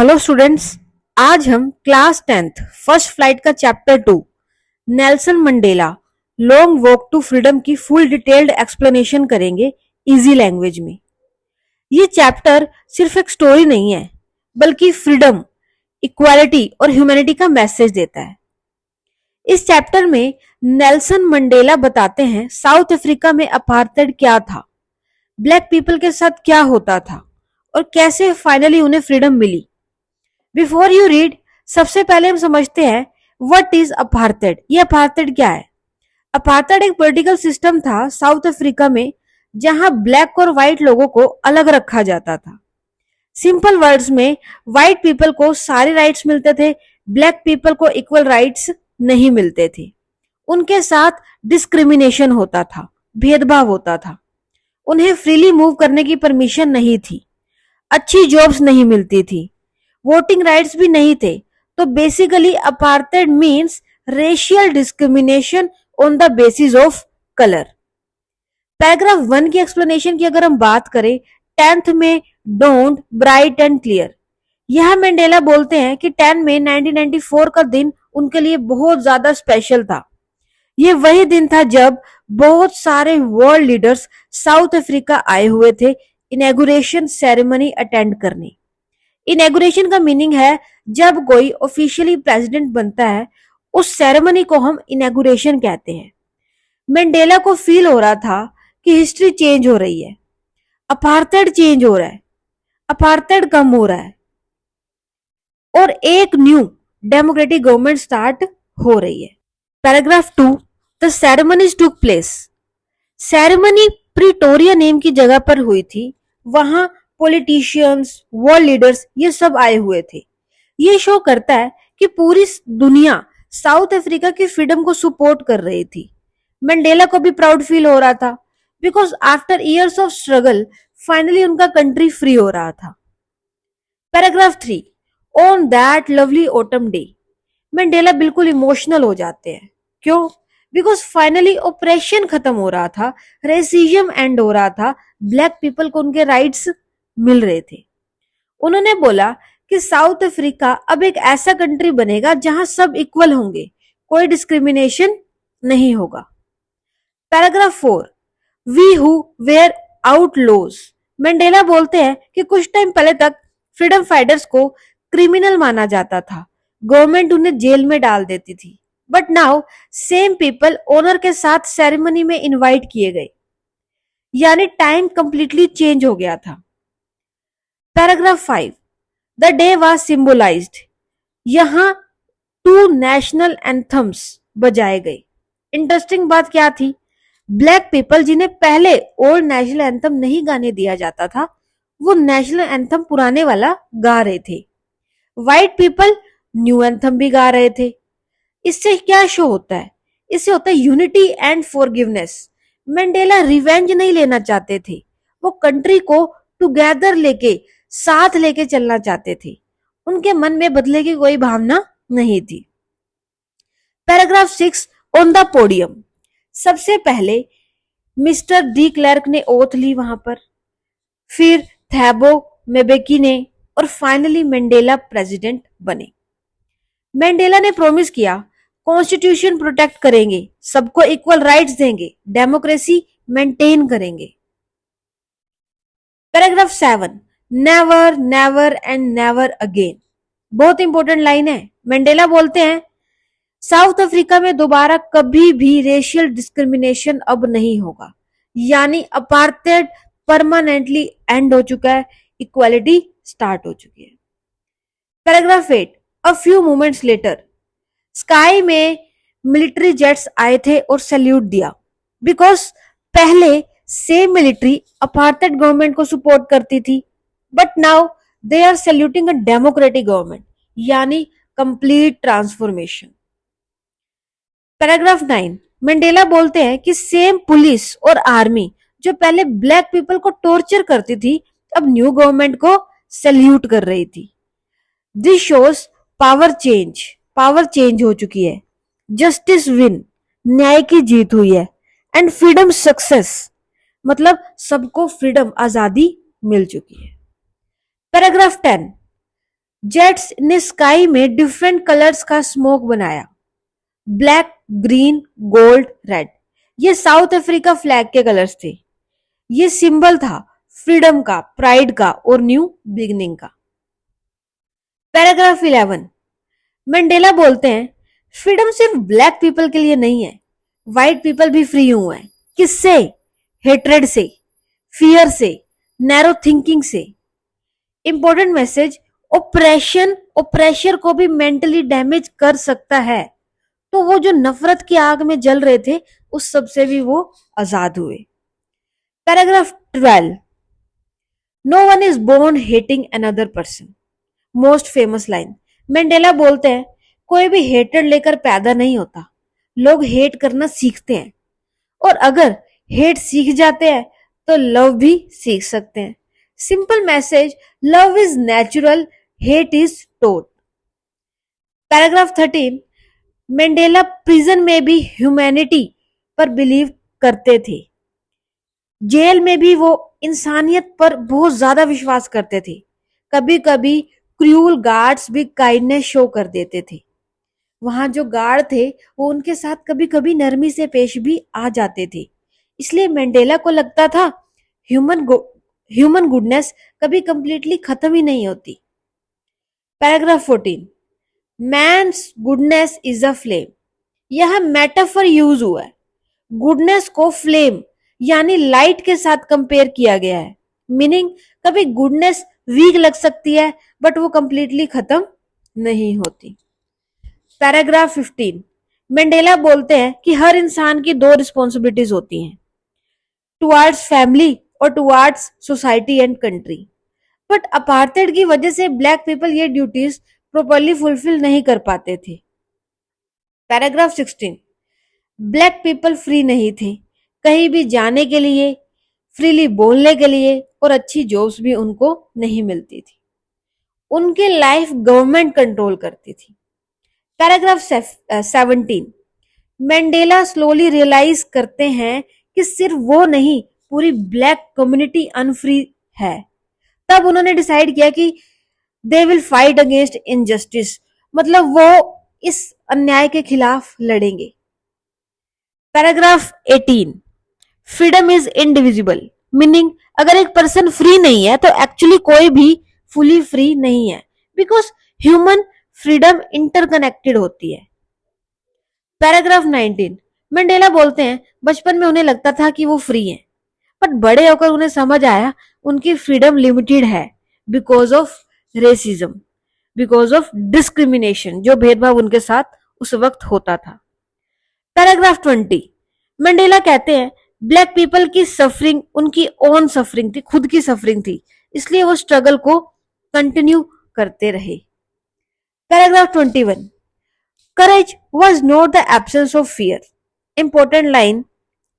Hello students. आज हम class 10th first flight का chapter 2 Nelson Mandela long walk to freedom की full detailed explanation करेंगे easy language में। ये चैप्टर सिर्फ एक स्टोरी नहीं है बल्कि फ्रीडम, इक्वालिटी और ह्यूमैनिटी का मैसेज देता है। इस चैप्टर में नेल्सन मंडेला बताते हैं साउथ अफ्रीका में अपार्थाइड क्या था, ब्लैक पीपल के साथ क्या होता था और कैसे फाइनली उन्हें फ्रीडम मिली। बिफोर यू रीड, सबसे पहले हम समझते हैं व्हाट इज अपार्थाइड। ये अपार्थाइड क्या है? अपार्थाइड एक पॉलिटिकल सिस्टम था साउथ अफ्रीका में जहां ब्लैक और व्हाइट लोगों को अलग रखा जाता था। सिंपल वर्ड्स में व्हाइट पीपल को सारे राइट्स मिलते थे, ब्लैक पीपल को इक्वल राइट्स नहीं मिलते थे। उनके साथ डिस्क्रिमिनेशन होता था, भेदभाव होता था। उन्हें फ्रीली मूव करने की परमिशन नहीं थी, अच्छी जॉब्स नहीं मिलती थी, वोटिंग राइट्स भी नहीं थे। तो basically apartheid means racial discrimination on the basis of colour. Paragraph 1 की एक्सप्लेनेशन की अगर हम बात करें 10th में डोंट ब्राइट एंड क्लियर, यह मंडेला बोलते हैं कि 10 में 1994 का दिन उनके लिए बहुत ज्यादा स्पेशल था। ये वही दिन था जब बहुत सारे वर्ल्ड लीडर्स साउथ अफ्रीका आए हुए थे इनॉग्रेशन सेरेमनी अटेंड करने। इनॉग्रेशन का मीनिंग है जब कोई ऑफिशियली प्रेसिडेंट बनता है, उस सेरेमनी को हम इनॉग्रेशन कहते हैं। मंडेला को फील हो रहा था कि हिस्ट्री चेंज हो रही है, अपार्थाइड चेंज हो रहा है, अपार्थाइड कम हो रहा है और एक न्यू डेमोक्रेटिक गवर्नमेंट स्टार्ट हो रही है। Paragraph 2, the ceremonies took place. Ceremony Pretoria name की जगह पर हुई थी। वहां पॉलिटिशियंस, वर्ल्ड लीडर्स ये सब आए हुए थे। ये शो करता है कि पूरी दुनिया साउथ अफ्रीका की फ्रीडम को सपोर्ट कर रही थी। मंडेला को भी प्राउड फील हो रहा था because after years of struggle finally उनका कंट्री फ्री हो रहा था। Paragraph 3, on that lovely autumn day. Mandela बिल्कुल इमोशनल हो जाते हैं। क्यों? बिकॉज फाइनली ऑपरेशन खत्म हो रहा था, रेसिज्म एंड हो रहा था, ब्लैक पीपल को उनके राइट्स मिल रहे थे। उन्होंने बोला कि साउथ अफ्रीका अब एक ऐसा कंट्री बनेगा जहां सब इक्वल होंगे, कोई डिस्क्रिमिनेशन नहीं होगा। Paragraph 4, we who were outlaws. Mandela बोलते हैं कि कुछ टाइम पहले तक फ्रीडम फाइटर्स को क्रिमिनल माना जाता था, गवर्नमेंट उन्हें जेल में डाल देती थी। But now same people owner के साथ सेरेमनी में इनवाइट किए गए, यानी टाइम कंप्लीटली चेंज हो गया था। Paragraph 5, the day was symbolised. यहां 2 नेशनल एंथम्स बजाए गए। इंटरेस्टिंग बात क्या थी? ब्लैक पीपल जिन्हें पहले ओल्ड नेशनल एंथम नहीं गाने दिया जाता था, वो नेशनल एंथम पुराने वाला गा रहे थे। व्हाइट पीपल न्यू एंथम भी गा रहे थे। इससे क्या शो होता है? इससे होता है unity and forgiveness. Mandela revenge नहीं लेना चाहते थे, वो कंट्री को टुगेदर लेके, साथ लेके चलना चाहते थे। उनके मन में बदले की कोई भावना नहीं थी। Paragraph 6, on the podium. सबसे पहले मिस्टर डी क्लर्क ने ओथ ली वहां पर, फिर थैबो मेबेकी ने, और फाइनली मंडेला प्रेसिडेंट बने। मंडेला ने प्रॉमिस किया कॉन्स्टिट्यूशन प्रोटेक्ट करेंगे, सबको इक्वल राइट्स देंगे, डेमोक्रेसी मेंटेन करेंगे। Paragraph 7, never never and never again. बहुत इंपॉर्टेंट लाइन है। मंडेला बोलते हैं साउथ अफ्रीका में दोबारा कभी भी रेशियल डिस्क्रिमिनेशन अब नहीं होगा, यानी अपार्थाइड परमानेंटली एंड हो चुका है, इक्वालिटी स्टार्ट हो चुकी है। Paragraph 8, a few moments later. Sky में मिलिट्री जेट्स आए थे और सैल्यूट दिया बिकॉज पहले सेम मिलिट्री अपार्थाइड गवर्नमेंट को सपोर्ट करती थी, but now they are saluting a democratic government, यानी कंप्लीट ट्रांसफॉर्मेशन। पैराग्राफ 9, मंडेला बोलते हैं कि सेम पुलिस और आर्मी जो पहले ब्लैक पीपल को टॉर्चर करती थी, अब न्यू गवर्नमेंट को सैल्यूट कर रही थी। दिस शोज पावर चेंज हो चुकी है, जस्टिस विन, न्याय की जीत हुई है, एंड फ्रीडम सक्सेस, मतलब सबको फ्रीडम, आजादी मिल चुकी है। पैराग्राफ 10, जेट्स ने स्काई में डिफरेंट कलर्स का स्मोक बनाया, ब्लैक, ग्रीन, गोल्ड, रेड। ये साउथ अफ्रीका फ्लैग के कलर्स थे। ये सिंबल था फ्रीडम का, प्राइड का और न्यू बिगिनिंग का। पैराग्राफ 11, मंडेला बोलते हैं फ्रीडम सिर्फ ब्लैक पीपल के लिए नहीं है, व्हाइट पीपल भी फ्री हुए हैं। किससे? हेट्रेड से, फियर से, नैरो थिंकिंग से। इंपॉर्टेंट मैसेज, ओप्रेशन ओप्रेशर को भी मेंटली डैमेज कर सकता है। तो वो जो नफरत की आग में जल रहे थे, उस सब से भी वो आजाद हुए। Paragraph 12, no one is born hating another person. Most famous line, Mandela बोलते हैं कोई भी हेटेड लेकर पैदा नहीं होता, लोग हेट करना सीखते हैं, और अगर हेट सीख जाते हैं तो लव भी सीख सकते हैं। Simple message, love is natural, hate is taught. Paragraph 13, Mandela prison में भी ह्यूमैनिटी पर बिलीव करते थे। जेल में भी वो इंसानियत पर बहुत ज्यादा विश्वास करते थे। कभी कभी क्रूअल गार्ड्स भी काइंडनेस शो कर देते थे। वहां जो गार्ड थे वो उनके साथ कभी कभी नरमी से पेश भी आ जाते थे। इसलिए मंडेला को लगता था ह्यूमन ह्यूमन गुडनेस कभी कंप्लीटली खत्म ही नहीं होती। Paragraph 14, man's goodness is a flame. यह मेटाफर यूज हुआ है। गुडनेस को फ्लेम यानी लाइट के साथ कंपेयर किया गया है। मीनिंग, कभी गुडनेस वीक लग सकती है बट वो कंप्लीटली खत्म नहीं होती। पैराग्राफ 15, मंडेला बोलते हैं कि हर इंसान की दो रिस्पॉन्सिबिलिटीज होती हैं, टुवार्ड्स फैमिली और towards society and country. But apartheid की वजह से ब्लैक पीपल ये ड्यूटीज प्रॉपरली फुलफिल नहीं कर पाते थे। पैराग्राफ 16, ब्लैक पीपल फ्री नहीं थे कहीं भी जाने के लिए, फ्रीली बोलने के लिए, और अच्छी जॉब्स भी उनको नहीं मिलती थी। उनके लाइफ गवर्नमेंट कंट्रोल करती थी। पैराग्राफ 17, मंडेला स्लोली रियलाइज करते हैं कि सिर्फ वो नहीं, पूरी ब्लैक कम्युनिटी अनफ्री है। तब उन्होंने डिसाइड किया कि they will fight against injustice, मतलब वो इस अन्याय के खिलाफ लड़ेंगे। Paragraph 18, freedom is indivisible. Meaning, अगर एक पर्सन फ्री नहीं है तो एक्चुअली कोई भी फुली फ्री नहीं है, बिकॉज ह्यूमन फ्रीडम इंटरकनेक्टेड होती है। पैराग्राफ 19, मंडेला बोलते हैं बचपन में उन्हें लगता था कि वो फ्री हैं, बट बड़े होकर उन्हें समझ आया उनकी फ्रीडम लिमिटेड है because of racism, because of discrimination, जो भेदभाव उनके साथ उस वक्त होता था। पैराग्राफ 20, मंडेला कहते हैं ब्लैक पीपल की सफरिंग उनकी ओन सफरिंग थी, खुद की सफरिंग थी, इसलिए वो स्ट्रगल को कंटिन्यू करते रहे। Paragraph 21, courage was not the absence of fear. Important line,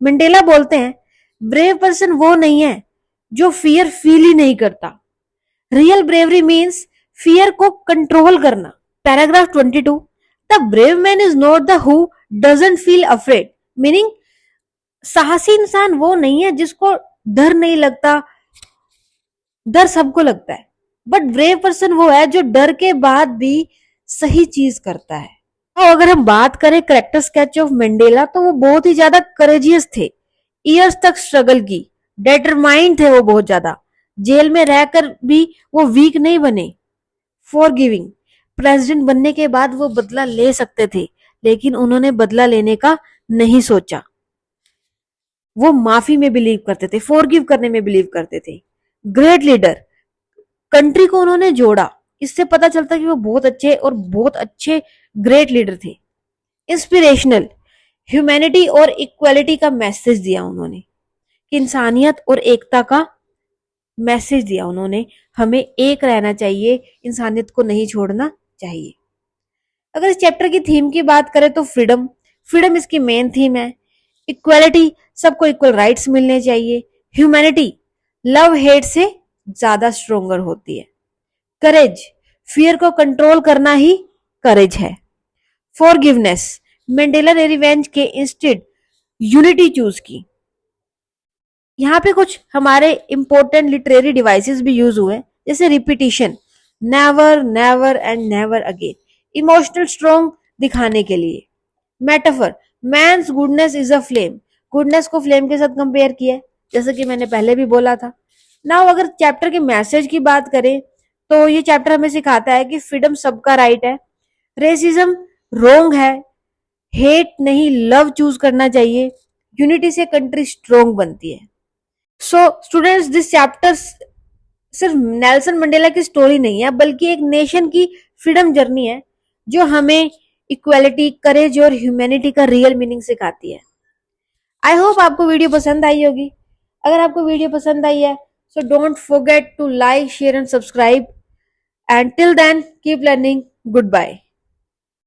Mandela बोलते हैं ब्रेव पर्सन वो नहीं है जो फियर फील ही नहीं करता। रियल ब्रेवरी मीन्स फियर को कंट्रोल करना। Paragraph 22, the brave man is not the who doesn't feel afraid. Meaning, साहसी इंसान वो नहीं है जिसको डर नहीं लगता, डर सबको लगता है, बट ब्रेव पर्सन वो है जो डर के बाद भी सही चीज करता है। तो अगर हम बात करें कैरेक्टर स्केच ऑफ मंडेला, तो वो बहुत ही ज्यादा करेजियस थे, ईयर्स तक स्ट्रगल की, डिटरमाइंड थे वो बहुत ज्यादा, जेल में रहकर भी वो वीक नहीं बने, फॉरगिविंग। प्रेसिडेंट बनने के बाद वो बदला ले सकते थे, लेकिन उन्होंने बदला लेने का नहीं सोचा। वो माफी में बिलीव करते थे, फॉरगिव करने में बिलीव करते थे। ग्रेट लीडर, कंट्री को उन्होंने जोड़ा, इससे पता चलता कि वो बहुत अच्छे और बहुत अच्छे ग्रेट लीडर थे। इंस्पिरेशनल, ह्यूमैनिटी और इक्वालिटी का मैसेज दिया उन्होंने, कि इंसानियत और एकता का मैसेज दिया उन्होंने, हमें एक रहना चाहिए, इंसानियत को नहीं छोड़ना चाहिए। अगर इस चैप्टर की थीम की बात करें तो फ्रीडम, फ्रीडम इसकी मेन थीम है। इक्वालिटी, सबको इक्वल राइट्स मिलने चाहिए। ह्यूमैनिटी, लव हेट से ज्यादा स्ट्रोंगर होती है। करेज, फियर को कंट्रोल करना ही करेज है। फॉरगिवनेस, मंडेला ने रिवेंज के इंस्टेड यूनिटी चूज की। यहाँ पे कुछ हमारे इंपॉर्टेंट लिटरेरी डिवाइसेस भी यूज हुए, जैसे repetition, never never and never again. Emotional strong दिखाने के लिए। Metaphor, man's goodness is a flame. Goodness को फ्लेम के साथ कंपेयर किया है, जैसे कि मैंने पहले भी बोला था। नाउ अगर चैप्टर के मैसेज की बात करें तो ये चैप्टर हमें सिखाता है कि फ्रीडम सबका राइट है, रेसिज्म रोंग है, हेट नहीं लव चूज करना चाहिए, यूनिटी से कंट्री स्ट्रोंग बनती है। सो स्टूडेंट्स, दिस चैप्टर सिर्फ नेल्सन मंडेला की स्टोरी नहीं है, बल्कि एक नेशन की फ्रीडम जर्नी है जो हमें इक्वालिटी, करेज और ह्यूमैनिटी का रियल मीनिंग सिखाती है। आई होप आपको वीडियो पसंद आई होगी। अगर आपको वीडियो पसंद आई है so don't forget to like, share and subscribe, and till then keep learning. Good bye.